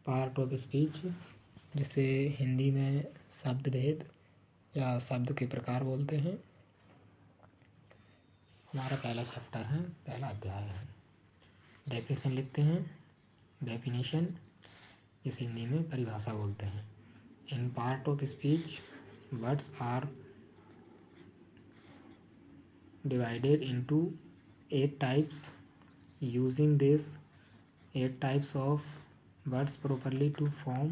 Part of speech, जिसे हिंदी में शब्द भेद या शब्द के प्रकार बोलते हैं। हमारा पहला चैप्टर है, पहला अध्याय है। डेफिनेशन लिखते हैं। डेफिनेशन, जिसे हिंदी में परिभाषा बोलते हैं। In part of speech words are divided into 8 types. Using this 8 types of words properly to form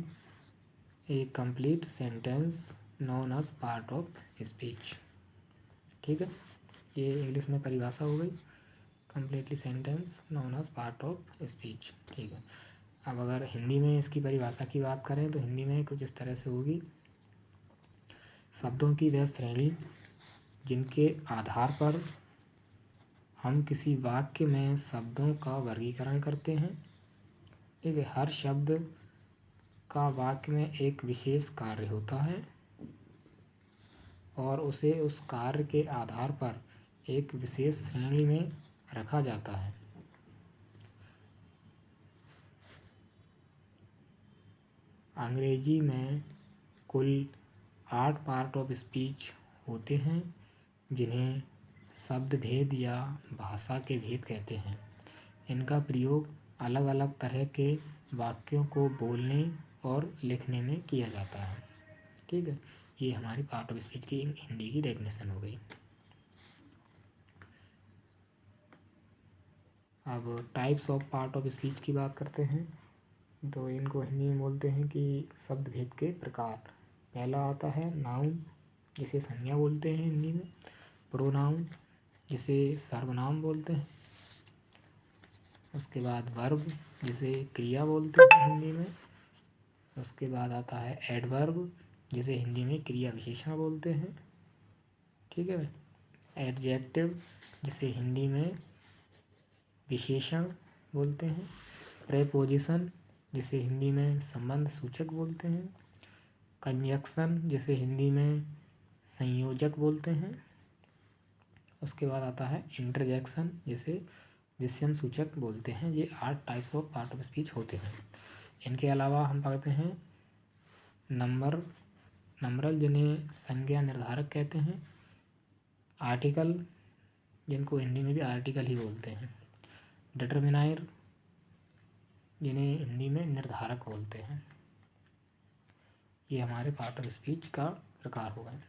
a complete sentence known as part of speech. ठीक है, ये इंग्लिश में परिभाषा हो गई। Completely sentence known as part of speech. ठीक है, अब अगर हिंदी में इसकी परिभाषा की बात करें तो हिंदी में कुछ इस तरह से होगी। शब्दों की वह श्रेणी जिनके आधार पर हम किसी वाक्य में शब्दों का वर्गीकरण करते हैं। ठीक है, हर शब्द का वाक्य में एक विशेष कार्य होता है और उसे उस कार्य के आधार पर एक विशेष श्रेणी में रखा जाता है। अंग्रेजी में कुल 8 पार्ट ऑफ स्पीच होते हैं, जिन्हें शब्द भेद या भाषा के भेद कहते हैं। इनका प्रयोग अलग अलग तरह के वाक्यों को बोलने और लिखने में किया जाता है। ठीक है, ये हमारी पार्ट ऑफ स्पीच की हिंदी की डेफिनेशन हो गई। अब types of part of speech की बात करते हैं, तो इनको हिंदी में बोलते हैं कि शब्द भेद के प्रकार। पहला आता है नाउन, जिसे संज्ञा बोलते हैं हिंदी में। प्रोनाउन, जिसे सर्वनाम बोलते हैं। उसके बाद वर्ब, जिसे क्रिया बोलते हैं हिंदी में। उसके बाद आता है एडवर्ब, जिसे हिंदी में क्रिया विशेषण बोलते हैं। ठीक है, एडजेक्टिव, जिसे हिंदी में विशेषण बोलते हैं। प्रेपोजिशन, जिसे हिंदी में संबंध सूचक बोलते हैं। कंजक्शन, जिसे हिंदी में संयोजक बोलते हैं। उसके बाद आता है इंटरजेक्शन, जिसे विषम सूचक बोलते हैं। ये 8 types of part of speech होते हैं। इनके अलावा हम पढ़ते हैं नंबरल, जिन्हें संज्ञा निर्धारक कहते हैं। आर्टिकल, जिनको हिंदी में भी आर्टिकल ही बोलते हैं। डिटरमिनायर, जिन्हें हिंदी में निर्धारक बोलते हैं। ये हमारे पार्ट ऑफ स्पीच का प्रकार हो गए।